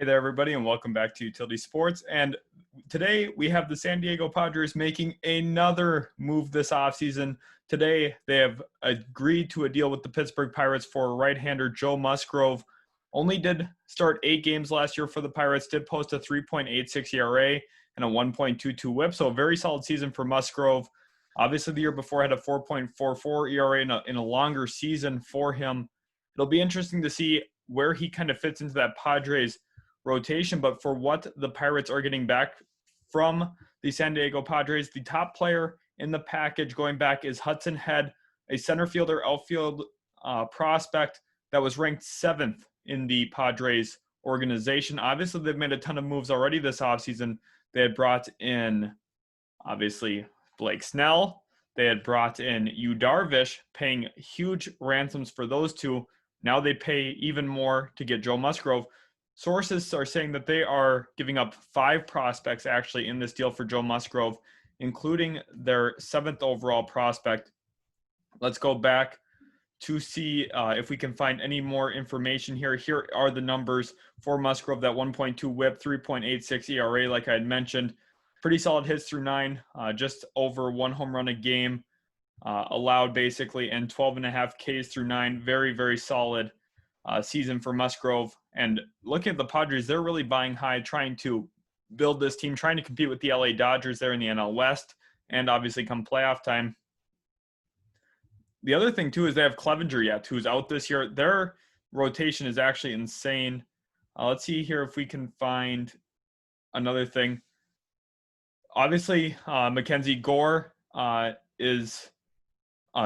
Hey there, everybody, and welcome back to Utility Sports. And today we have the San Diego Padres making another move this offseason. Today they have agreed to a deal with the Pittsburgh Pirates for right-hander Joe Musgrove. Only did start 8 games last year for the Pirates, did post a 3.86 ERA and a 1.22 whip, so a very solid season for Musgrove. Obviously, the year before had a 4.44 ERA in a longer season for him. It'll be interesting to see where he kind of fits into that Padres rotation, but for what the Pirates are getting back from the San Diego Padres, the top player in the package going back is Hudson Head, a center fielder outfield prospect that was ranked 7th in the Padres organization. Obviously, they've made a ton of moves already this offseason. They had brought in, obviously, Blake Snell. They had brought in Yu Darvish, paying huge ransoms for those two. Now they pay even more to get Joe Musgrove. Sources are saying that they are giving up 5 prospects actually in this deal for Joe Musgrove, including their 7th overall prospect. Let's go back to see if we can find any more information here. Here are the numbers for Musgrove: that 1.2 whip, 3.86 ERA, like I had mentioned. Pretty solid hits through 9, just over 1 home run a game allowed basically, and 12.5 Ks through 9. Very, very solid season for Musgrove. And looking at the Padres, they're really buying high, trying to build this team, trying to compete with the LA Dodgers there in the NL West, and obviously come playoff time. The other thing, too, is they have Clevenger yet, who's out this year. Their rotation is actually insane. Let's see here if we can find another thing. Obviously, Mackenzie Gore is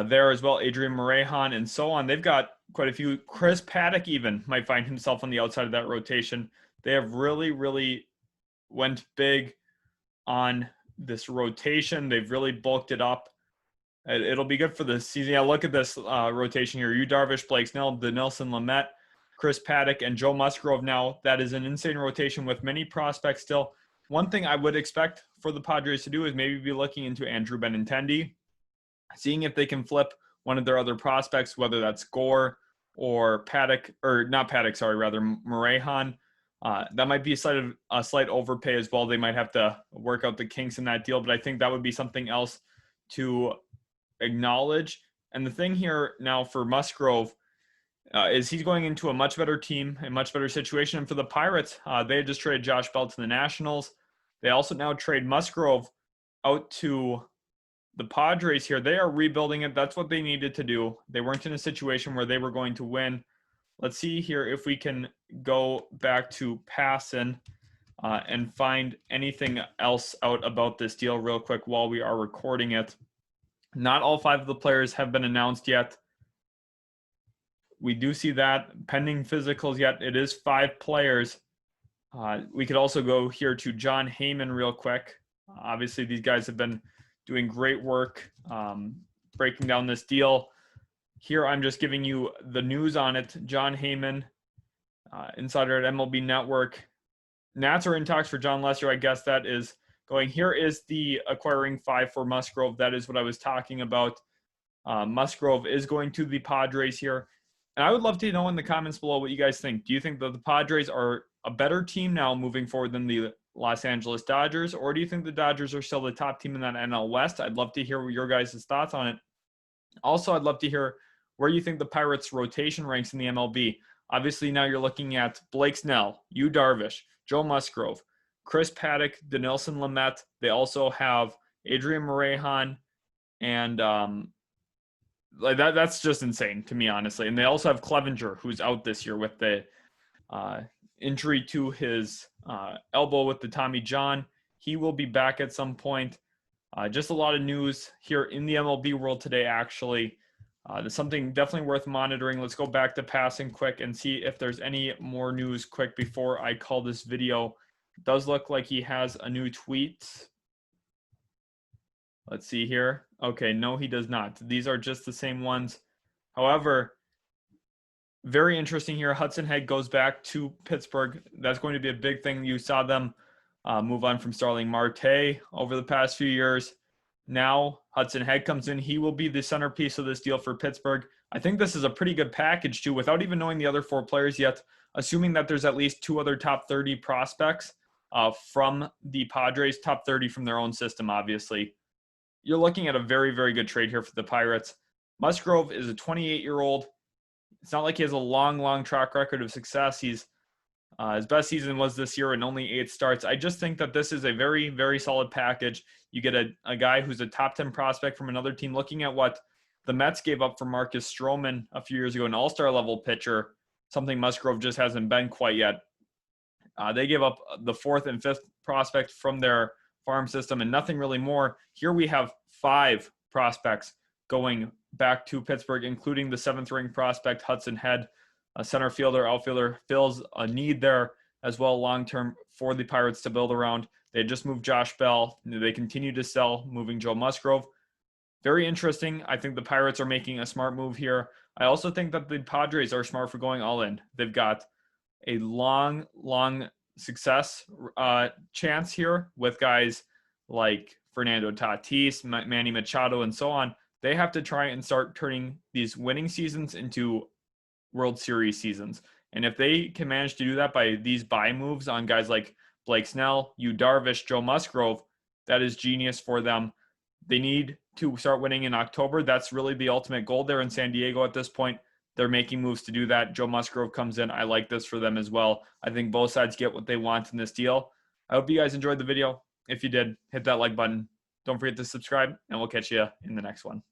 there as well, Adrian Morejon, and so on. They've got quite a few. Chris Paddock even might find himself on the outside of that rotation. They have really, really went big on this rotation. They've really bulked it up. It'll be good for the season. Yeah, look at this rotation here. Yu Darvish, Blake Snell, Dinelson Lamet, Chris Paddock, and Joe Musgrove. Now, that is an insane rotation with many prospects still. One thing I would expect for the Padres to do is maybe be looking into Andrew Benintendi, seeing if they can flip one of their other prospects, whether that's Gore or Paddock, or not Paddock, sorry, rather Morejon. That might be a slight overpay as well. They might have to work out the kinks in that deal, but I think that would be something else to acknowledge. And the thing here now for Musgrove is he's going into a much better team, a much better situation. And for the Pirates, they had just traded Josh Bell to the Nationals. They also now trade Musgrove out to the Padres here. They are rebuilding it. That's what they needed to do. They weren't in a situation where they were going to win. Let's see here if we can go back to Passan and find anything else out about this deal real quick while we are recording it. Not all 5 of the players have been announced yet. We do see that pending physicals yet. It is 5 players. We could also go here to John Heyman real quick. Obviously, these guys have been doing great work breaking down this deal. Here, I'm just giving you the news on it. John Heyman, insider at MLB Network. Nats are in talks for John Lester. I guess that is going. Here is the acquiring 5 for Musgrove. That is what I was talking about. Musgrove is going to the Padres here. And I would love to know in the comments below what you guys think. Do you think that the Padres are a better team now moving forward than the Los Angeles Dodgers, or do you think the Dodgers are still the top team in that NL West? I'd love to hear your guys' thoughts on it. Also, I'd love to hear where you think the Pirates' rotation ranks in the MLB. Obviously, now you're looking at Blake Snell, Yu Darvish, Joe Musgrove, Chris Paddock, Dinelson Lamet. They also have Adrian Morejon, and that's just insane to me, honestly. And they also have Clevenger, who's out this year with the injury to his elbow with the Tommy John. He will be back at some point. Just a lot of news here in the MLB world today, actually. There's something definitely worth monitoring. Let's go back to Passan quick and see if there's any more news quick before I call this video. It does look like he has a new tweet. Let's see here. Okay, no, he does not. These are just the same ones. However, very interesting here. Hudson Head goes back to Pittsburgh. That's going to be a big thing. You saw them move on from Starling Marte over the past few years. Now Hudson Head comes in. He will be the centerpiece of this deal for Pittsburgh. I think this is a pretty good package, too. Without even knowing the other 4 players yet, assuming that there's at least 2 other top 30 prospects from the Padres, top 30 from their own system, obviously. You're looking at a very, very good trade here for the Pirates. Musgrove is a 28-year-old. It's not like he has a long track record of success. His best season was this year in only 8 starts. I just think that this is a very, very solid package. You get a guy who's a top 10 prospect from another team. Looking at what the Mets gave up for Marcus Stroman a few years ago, an all-star level pitcher, something Musgrove just hasn't been quite yet. They gave up the 4th and 5th prospect from their farm system and nothing really more. Here we have 5 prospects going back to Pittsburgh, including the 7th-ranked prospect, Hudson Head, a center fielder, outfielder, fills a need there as well long-term for the Pirates to build around. They just moved Josh Bell. They continue to sell, moving Joe Musgrove. Very interesting. I think the Pirates are making a smart move here. I also think that the Padres are smart for going all in. They've got a long success chance here with guys like Fernando Tatis, Manny Machado, and so on. They have to try and start turning these winning seasons into World Series seasons. And if they can manage to do that by these buy moves on guys like Blake Snell, Yu Darvish, Joe Musgrove, that is genius for them. They need to start winning in October. That's really the ultimate goal there in San Diego at this point. They're making moves to do that. Joe Musgrove comes in. I like this for them as well. I think both sides get what they want in this deal. I hope you guys enjoyed the video. If you did, hit that like button. Don't forget to subscribe, and we'll catch you in the next one.